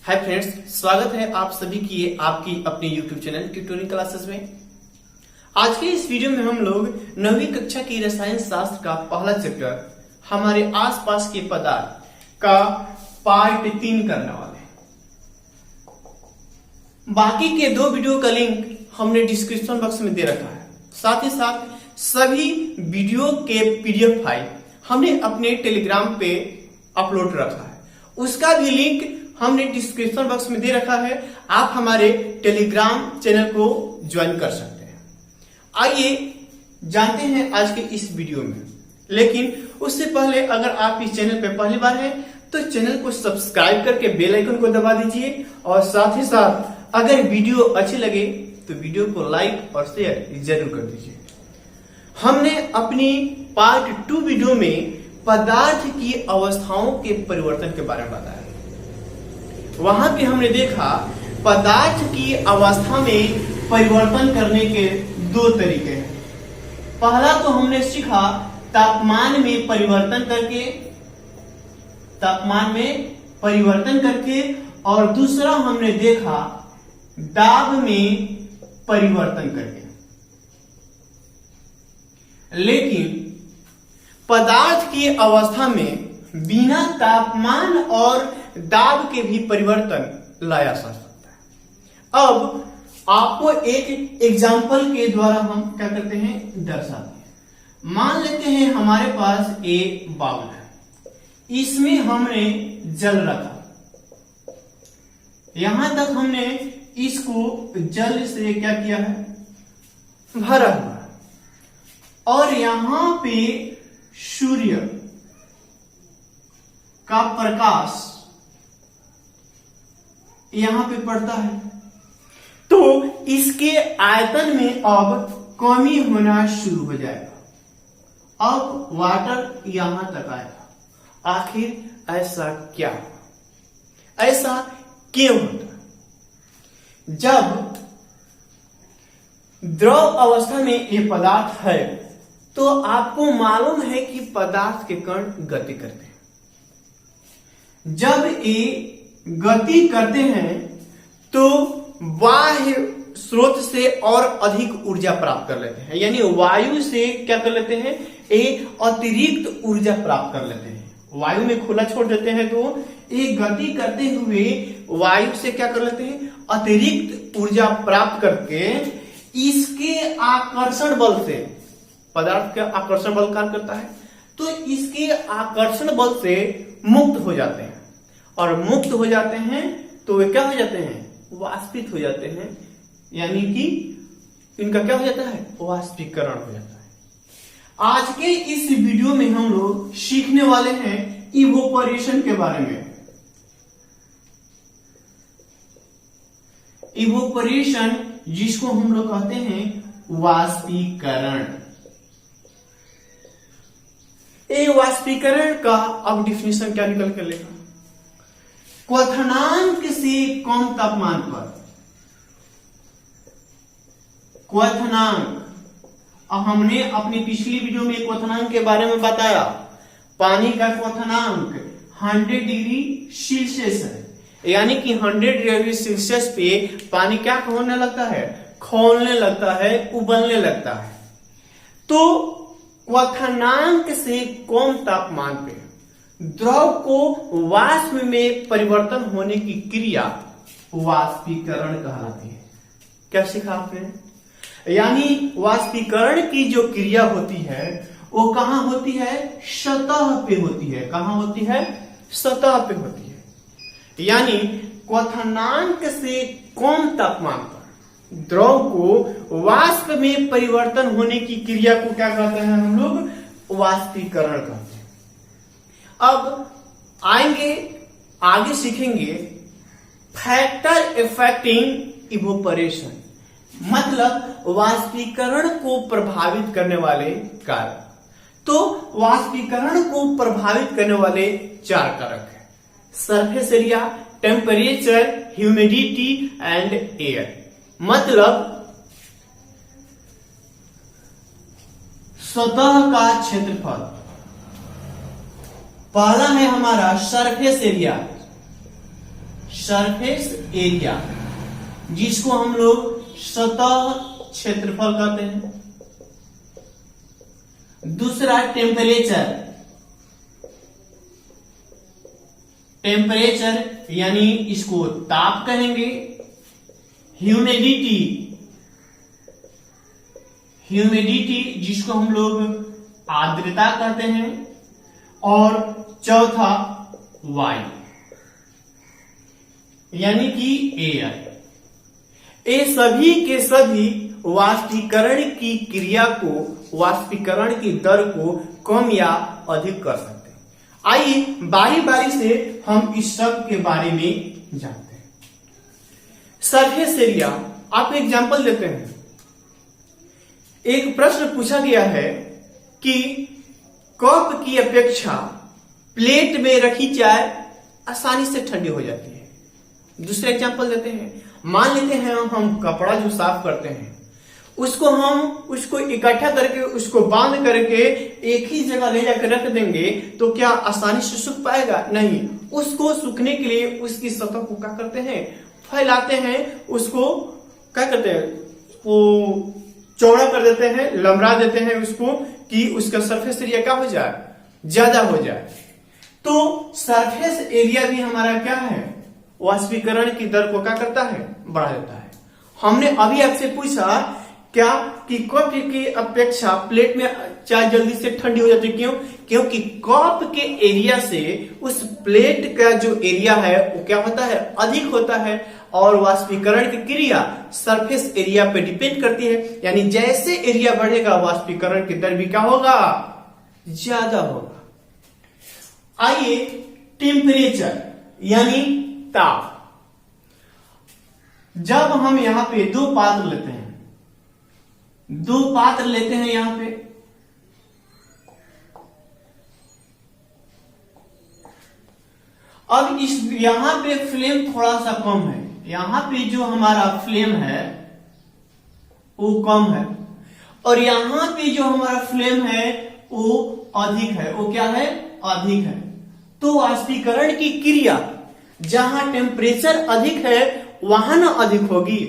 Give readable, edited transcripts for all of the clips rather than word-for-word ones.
Hi friends, स्वागत है आप सभी की आपकी अपने YouTube चैनल ट्यूटोरियल क्लासेस में। आज के इस वीडियो में हम लोग 9वीं कक्षा की रसायन शास्त्र का पहला चैप्टर हमारे आसपास के पदार्थ का पार्ट 3 करने वाले हैं। बाकी के 2 वीडियो का लिंक हमने डिस्क्रिप्शन बॉक्स में दे रखा है। साथ ही साथ सभी वीडियो के PDF फाइल हमने अपने टेलीग्राम पे अपलोड रखा है, उसका भी लिंक हमने डिस्क्रिप्शन बॉक्स में दे रखा है। आप हमारे टेलीग्राम चैनल को ज्वाइन कर सकते हैं। आइए जानते हैं आज के इस वीडियो में, लेकिन उससे पहले अगर आप इस चैनल पे पहली बार हैं तो चैनल को सब्सक्राइब करके बेल आइकन को दबा दीजिए और साथ ही साथ अगर वीडियो अच्छी लगे तो वीडियो को लाइक और शेयर जरूर कर दीजिए। हमने अपनी पार्ट 2 वीडियो में पदार्थ की अवस्थाओं के परिवर्तन के बारे में बताया। वहां पे हमने देखा पदार्थ की अवस्था में परिवर्तन करने के 2 तरीके हैं। पहला तो हमने सीखा तापमान में परिवर्तन करके, और दूसरा हमने देखा दाब में परिवर्तन करके। लेकिन पदार्थ की अवस्था में बिना तापमान और दाब के भी परिवर्तन लाया जा सकता है। अब आपको एक एग्जाम्पल के द्वारा हम क्या करते हैं, दर्शाते हैं। मान लेते हैं हमारे पास एक बाउल है, इसमें हमने जल रखा। यहां तक हमने इसको जल से क्या किया है, भरा हुआ, और यहां पे सूर्य का प्रकाश यहां पे पड़ता है, तो इसके आयतन में अब कमी होना शुरू हो जाएगा। अब वाटर यहां तक आएगा। आखिर ऐसा क्या, ऐसा क्यों होता है? जब द्रव अवस्था में ये पदार्थ है तो आपको मालूम है कि पदार्थ के कण गति करते हैं। जब ये गति करते हैं तो बाह्य स्रोत से और अधिक ऊर्जा प्राप्त कर लेते हैं, यानी वायु से क्या कर लेते हैं, एक अतिरिक्त ऊर्जा प्राप्त कर लेते हैं। वायु में खुला छोड़ देते हैं तो एक गति करते हुए वायु से क्या कर लेते हैं, अतिरिक्त ऊर्जा प्राप्त करके इसके आकर्षण बल से, पदार्थ का आकर्षण बल कार्य करता है, तो इसके आकर्षण बल से मुक्त हो जाते हैं। और मुक्त हो जाते हैं तो वे क्या हो जाते हैं, वाष्पित हो जाते हैं, यानी कि इनका क्या हो जाता है, वाष्पीकरण हो जाता है। आज के इस वीडियो में हम लोग सीखने वाले हैं इवोपरेशन के बारे में। इवोपरेशन जिसको हम लोग कहते हैं वाष्पीकरण। ये वाष्पीकरण का अब डिफिनेशन क्या निकल कर लेगा, क्वथनांक से कम तापमान पर, क्वथनांक। अब हमने अपनी पिछली वीडियो में क्वथनांक के बारे में बताया। पानी का क्वथनांक 100 डिग्री सेल्सियस है, यानी कि 100 डिग्री सेल्सियस पे पानी क्या होने लगता है, खौलने लगता है, उबलने लगता है। तो क्वथनांक से कम तापमान पे द्रव को वाष्प में परिवर्तन होने की क्रिया वाष्पीकरण कहलाती है। क्या सीखा आपने? यानी वाष्पीकरण की जो क्रिया होती है वो कहां होती है, सतह पे होती है। कहां होती है, सतह पे होती है। यानी क्वथनांक से कम तापमान पर द्रव को वाष्प में परिवर्तन होने की क्रिया को क्या कहते हैं, हम लोग वाष्पीकरण कहते हैं। अब आगे सीखेंगे फैक्टर इफेक्टिंग इवोपरेशन, मतलब वाष्पीकरण को प्रभावित करने वाले कारक। तो वाष्पीकरण को प्रभावित करने वाले 4 कारक हैं, surface area, temperature, humidity and air. मतलब सतह का क्षेत्रफल। पहला है हमारा सरफेस एरिया। सरफेस एरिया, जिसको हम लोग सतह क्षेत्रफल कहते हैं। दूसरा टेम्परेचर, टेम्परेचर यानी इसको ताप कहेंगे। ह्यूमिडिटी, ह्यूमिडिटी जिसको हम लोग आर्द्रता कहते हैं। और चौथा वायु यानी कि एयर। ये सभी के सभी वाष्पीकरण की क्रिया को, वाष्पीकरण की दर को कम या अधिक कर सकते हैं। आइए बारी बारी से हम इस सब के बारे में जानते हैं। सरफेस एरिया, आप एग्जांपल देते हैं। एक प्रश्न पूछा गया है कि कप की अपेक्षा प्लेट में रखी चाय आसानी से ठंडी हो जाती है। दूसरा एग्जांपल देते हैं। मान लेते हैं हम कपड़ा जो साफ करते हैं उसको इकट्ठा करके, उसको बांध करके एक ही जगह ले जाकर रख देंगे तो क्या आसानी से सूख पाएगा? नहीं। उसको सूखने के लिए उसकी सतह को क्या करते हैं? फैलाते हैं। उसको क्या करते हैं? वो चौड़ा कर देते हैं, लंबरा देते हैं उसको, कि उसका सरफेस एरिया क्या हो जाए? ज्यादा हो जाए। तो सरफेस एरिया भी हमारा क्या है? वाष्पीकरण की दर को क्या करता है? बढ़ा देता है। हमने अभी आपसे पूछा क्या कि कप की अपेक्षा प्लेट में चाय जल्दी से ठंडी हो जाती है। क्यों? क्योंकि कप के एरिया से उस प्लेट का जो एरिया है वो क्या होता है? अधिक होता है। और वाष्पीकरण की क्रिया सरफेस एरिया पे डिपेंड करती है, यानी जैसे एरिया बढ़ेगा वाष्पीकरण की दर भी क्या होगा? ज्यादा होगा। आइए टेम्परेचर यानी ताप। जब हम यहां पे दो पात्र लेते हैं, यहां पे अब यहां पे फ्लेम थोड़ा सा कम है। यहां पे जो हमारा फ्लेम है वो कम है, और यहां पे जो हमारा फ्लेम है वो अधिक है। वो क्या है? अधिक है। तो वाष्पीकरण की क्रिया जहां टेम्परेचर अधिक है वहां ना अधिक होगी।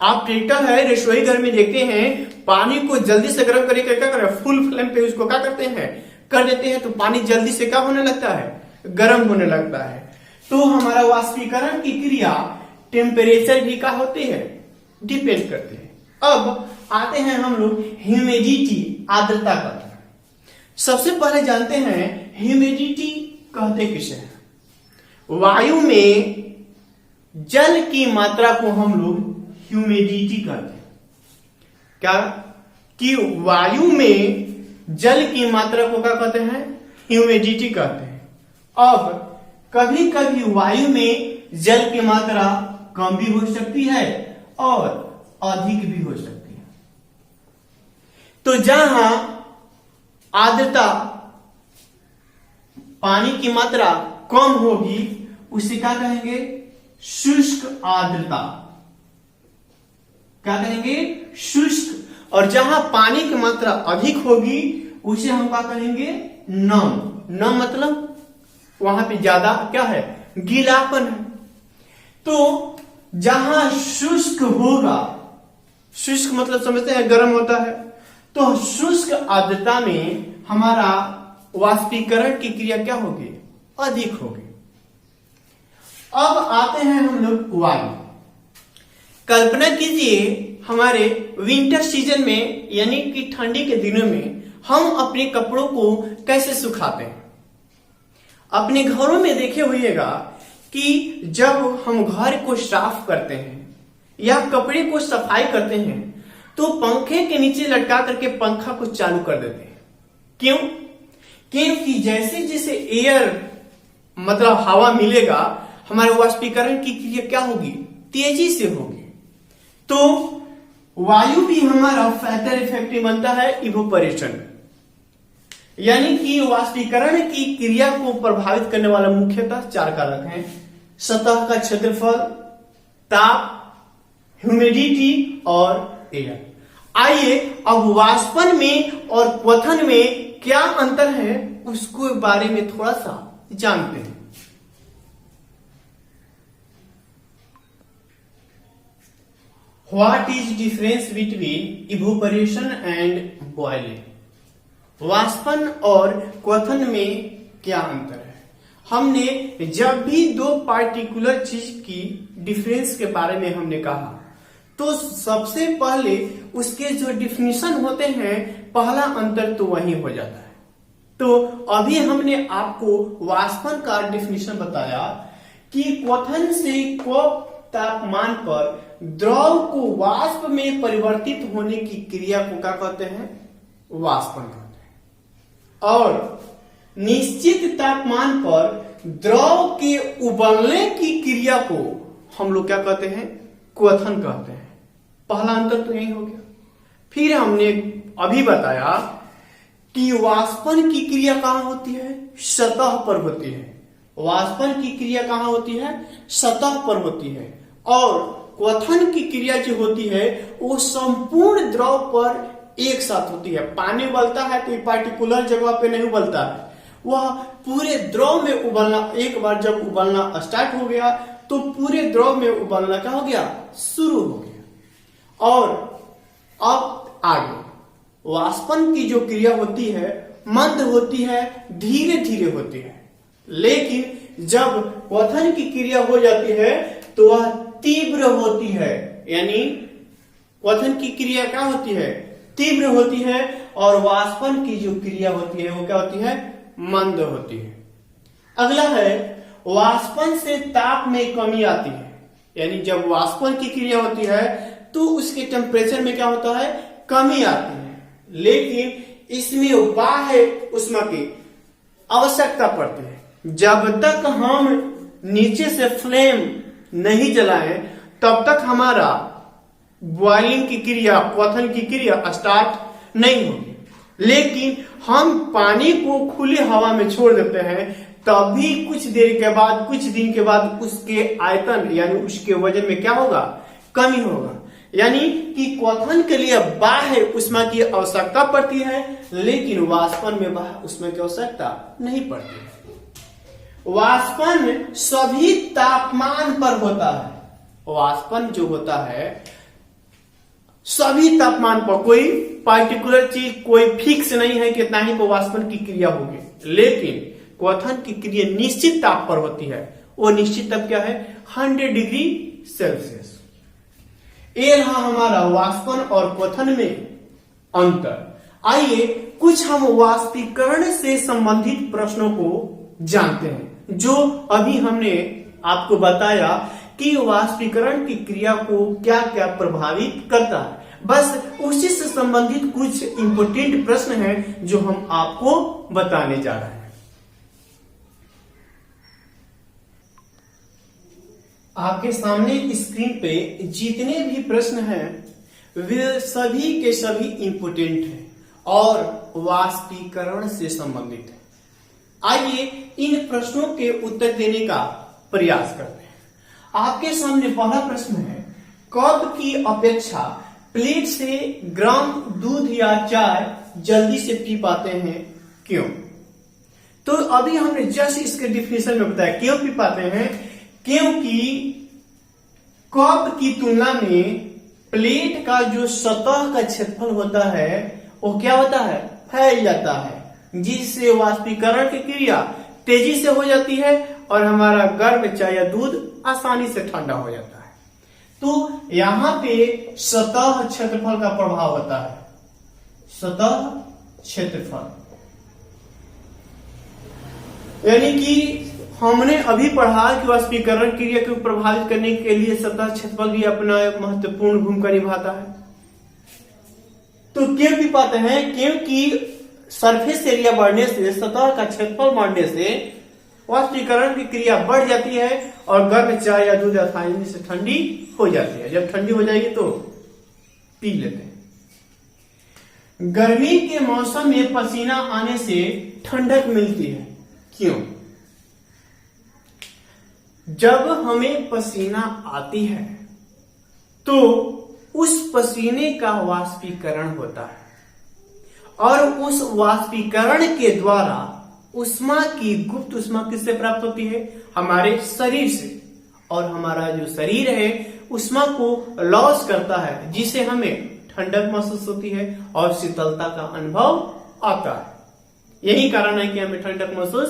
आप ट्रैक्टर है, रसोई घर में देखते हैं, पानी को जल्दी से गर्म करके क्या कर रहे हैं? फुल फ्लेम पे उसको क्या करते हैं? कर देते हैं, तो पानी जल्दी से क्या होने लगता है? गर्म होने लगता है। तो हमारा वाष्पीकरण की क्रिया टेम्परेचर भी क्या होती है? डिपेंड करते हैं। अब आते हैं हम लोग ह्यूमिडिटी, आर्द्रता का। सबसे पहले जानते हैं ह्यूमिडिटी कहते किसे हैं? वायु में जल की मात्रा को हम लोग ह्यूमिडिटी कहते हैं। क्या? कि वायु में जल की मात्रा को क्या कहते हैं? ह्यूमिडिटी कहते हैं। अब कभी कभी वायु में जल की मात्रा कम भी हो सकती है और अधिक भी हो सकती है। तो जहां आर्द्रता, पानी की मात्रा कम होगी उसे क्या कहेंगे? शुष्क आर्द्रता। क्या कहेंगे? शुष्क। और जहां पानी की मात्रा अधिक होगी उसे हम क्या कहेंगे? नम। नम मतलब वहां पे ज्यादा क्या है? गीलापन है। तो जहां शुष्क होगा, शुष्क मतलब समझते हैं गर्म होता है, तो शुष्क आर्द्रता में हमारा वाष्पीकरण की क्रिया क्या होगी? अधिक होगी। अब आते हैं हम लोग वायु। कल्पना कीजिए हमारे विंटर सीजन में, यानी कि ठंडी के दिनों में हम अपने कपड़ों को कैसे सुखाते हैं। अपने घरों में देखे होइएगा कि जब हम घर को साफ करते हैं या कपड़े को सफाई करते हैं तो पंखे के नीचे लटका करके पंखा को चालू कर देते हैं। क्यों? क्योंकि जैसे जैसे एयर मतलब हवा मिलेगा हमारे वाष्पीकरण की क्रिया क्या होगी? तेजी से होगी। तो वायु भी हमारा फैक्टर इफेक्टिव बनता है इवोपरेशन, यानी कि वाष्पीकरण की क्रिया को प्रभावित करने वाला मुख्यतः चार कारक हैं: सतह का क्षेत्रफल, ताप, ह्यूमिडिटी और एयर। आइए अब वाष्पन में और क्वथन में क्या अंतर है उसको बारे में थोड़ा सा जानते हैं। What is difference between evaporation and boiling? वाष्पन और क्वथन में क्या अंतर है? हमने जब भी दो पार्टिकुलर चीज की डिफरेंस के बारे में हमने कहा तो सबसे पहले उसके जो डिफिनीशन होते हैं, पहला अंतर तो वही हो जाता है। तो अभी हमने आपको वाष्पन का डिफिनीशन बताया कि क्वथन से कप तापमान पर द्रव को वाष्प में परिवर्तित होने की क्रिया को क्या कहते हैं? वाष्पन कहते हैं। और निश्चित तापमान पर द्रव के उबलने की क्रिया को हम लोग क्या कहते हैं? क्वथन कहते हैं। पहला अंतर तो यही हो गया। फिर हमने अभी बताया कि वाष्पन की क्रिया कहां होती है? सतह पर होती है। वाष्पन की क्रिया कहां होती है? सतह पर होती है। और क्वथन की क्रिया जो होती है वो संपूर्ण द्रव पर एक साथ होती है। पानी उबलता है तो पार्टिकुलर जगह पे नहीं उबलता है, वह पूरे द्रव में उबलना, एक बार जब उबलना स्टार्ट हो गया तो पूरे द्रव में उबलना क्या हो गया? शुरू हो गया। और अब आगे वाष्पन की जो क्रिया होती है मंद होती है, धीरे धीरे होती है। लेकिन जब क्वथन की क्रिया हो जाती है तो वह तीव्र होती है। यानी क्वथन की क्रिया क्या होती है? तीव्र होती है। और वाष्पन की जो क्रिया होती है वो क्या होती है? मंद होती है। अगला है वाष्पन से ताप में कमी आती है। यानी जब वाष्पन की क्रिया होती है तो उसके टेम्परेचर में क्या होता है? कमी आती है। लेकिन इसमें बाह्य ऊष्मा की आवश्यकता पड़ती है। जब तक हम नीचे से फ्लेम नहीं जलाएं तब तक हमारा बॉइलिंग की क्रिया, क्वथन की क्रिया स्टार्ट नहीं होगी। लेकिन हम पानी को खुले हवा में छोड़ देते हैं तभी कुछ देर के बाद, कुछ दिन के बाद उसके आयतन यानी उसके वजन में क्या होगा? कमी होगा। यानी कि क्वथन के लिए बाह्य ऊष्मा की आवश्यकता पड़ती है, लेकिन वाष्पन में बाह्य ऊष्मा की आवश्यकता नहीं पड़ती है। वाष्पन सभी तापमान पर होता है। वाष्पन जो होता है सभी तापमान पर, कोई पार्टिकुलर चीज, कोई फिक्स नहीं है कितना ही पर वाष्पन की क्रिया होगी। लेकिन क्वथन की क्रिया निश्चित ताप पर होती है। वो निश्चित ताप क्या है? 100 डिग्री सेल्सियस। ये रहा हमारा वाष्पन और क्वथन में अंतर। आइए कुछ हम वाष्पीकरण से संबंधित प्रश्नों को जानते हैं। जो अभी हमने आपको बताया कि वाष्पीकरण की क्रिया को क्या क्या प्रभावित करता है, बस उसी से संबंधित कुछ इंपोर्टेंट प्रश्न हैं जो हम आपको बताने जा रहे हैं। आपके सामने स्क्रीन पे जितने भी प्रश्न हैं वे सभी के सभी इंपोर्टेंट हैं और वाष्पीकरण से संबंधित है। आइए इन प्रश्नों के उत्तर देने का प्रयास करते हैं। आपके सामने पहला प्रश्न है, कप की अपेक्षा प्लेट से ग्राम दूध या चाय जल्दी से पी पाते हैं, क्यों? तो अभी हमने जस्ट इसके डिफिनेशन में बताया क्यों पी पाते हैं। क्योंकि कप की तुलना में प्लेट का जो सतह का क्षेत्रफल होता है वो क्या होता है? फैल जाता है, जिससे वाष्पीकरण की क्रिया तेजी से हो जाती है और हमारा गर्म चाय या दूध आसानी से ठंडा हो जाता है। तो यहां पे सतह क्षेत्रफल का प्रभाव होता है। सतह क्षेत्रफल यानी कि हमने अभी पढ़ा कि वाष्पीकरण क्रिया को प्रभावित करने के लिए सतह क्षेत्रफल भी अपना महत्वपूर्ण भूमिका निभाता है। तो क्यों भी पाते हैं? क्योंकि सरफेस एरिया बढ़ने से, सतह का क्षेत्रफल बढ़ने से वाष्पीकरण की क्रिया बढ़ जाती है और गर्म चाय या दूध आसानी से ठंडी हो जाती है। जब ठंडी हो जाएगी तो पी लेते हैं। गर्मी के मौसम में पसीना आने से ठंडक मिलती है, क्यों? जब हमें पसीना आती है तो उस पसीने का वाष्पीकरण होता है और उस वाष्पीकरण के द्वारा ऊष्मा की गुप्त ऊष्मा किससे प्राप्त होती है? हमारे शरीर से। और हमारा जो शरीर है उष्मा को लॉस करता है, जिससे हमें ठंडक महसूस होती है और शीतलता का अनुभव आता है। यही कारण है कि हमें ठंडक महसूस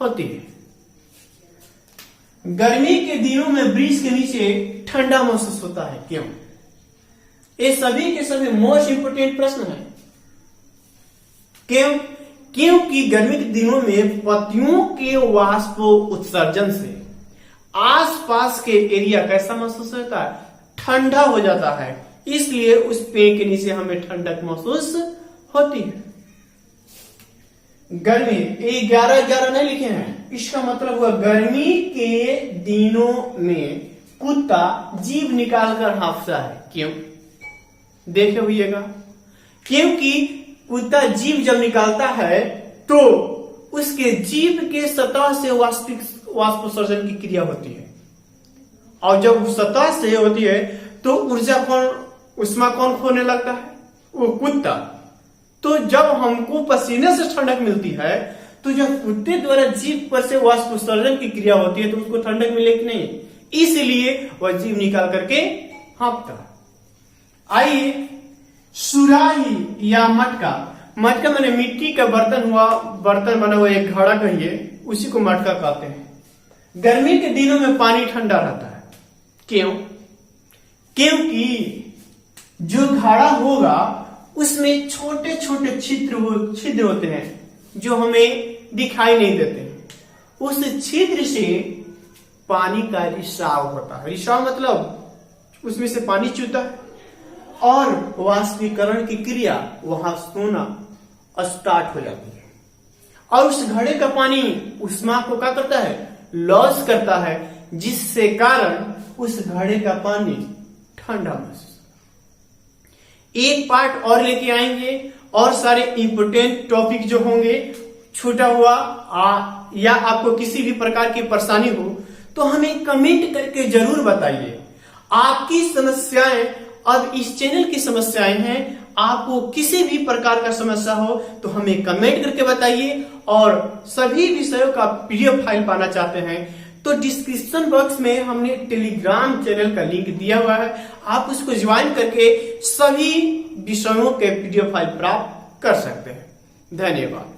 होती है। गर्मी के दिनों में वृक्ष के नीचे ठंडा महसूस होता है, क्यों? ये सभी के सभी मोस्ट इंपोर्टेंट प्रश्न है। क्यों? क्योंकि गर्मी के दिनों में पत्तियों के वाष्प उत्सर्जन से आसपास के एरिया कैसा महसूस होता है? ठंडा हो जाता है, इसलिए उस पेड़ के नीचे हमें ठंडक महसूस होती है। गर्मी, ये 11-11 नहीं लिखे हैं, इसका मतलब हुआ गर्मी के दिनों में कुत्ता जीभ निकालकर हाँफता है, क्यों? देखे हुईगा, क्योंकि कुत्ता जीभ जब निकालता है तो उसके जीभ के सतह से वाष्पोत्सर्जन की क्रिया होती है, और जब सतह से होती है तो उष्मा कौन खोने लगता है? वो कुत्ता। तो जब हमको पसीने से ठंडक मिलती है, तो जब कुत्ते द्वारा जीभ पर से वाष्पोत्सर्जन की क्रिया होती है तो उसको ठंडक मिलेगी नहीं, इसलिए वह जीभ निकाल करके हाँफता है। आइए, सुराही या मटका, मटका माने मिट्टी का बर्तन बना हुआ एक घड़ा कहिए, उसी को मटका कहते हैं। गर्मी के दिनों में पानी ठंडा रहता है, क्यों? क्योंकि जो घड़ा होगा उसमें छोटे छोटे छिद्र होते हैं जो हमें दिखाई नहीं देते। उस छिद्र से पानी का रिसाव होता है। रिसाव मतलब उसमें से पानी चूता है और वाष्पीकरण की क्रिया वहां होना स्टार्ट हो जाती है, और उस घड़े का पानी उष्मा को क्या करता है? लॉस करता है, जिससे कारण उस घड़े का पानी ठंडा महसूस। एक पार्ट और लेके आएंगे, और सारे इंपोर्टेंट टॉपिक जो होंगे, छूटा हुआ या आपको किसी भी प्रकार की परेशानी हो तो हमें कमेंट करके जरूर बताइए। आपकी समस्याएं अब इस चैनल की समस्याएं हैं, आपको किसी भी प्रकार का समस्या हो तो हमें कमेंट करके बताइए। और सभी विषयों का पीडीएफ फाइल पाना चाहते हैं तो डिस्क्रिप्शन बॉक्स में हमने टेलीग्राम चैनल का लिंक दिया हुआ है, आप उसको ज्वाइन करके सभी विषयों के पीडीएफ फाइल प्राप्त कर सकते हैं। धन्यवाद।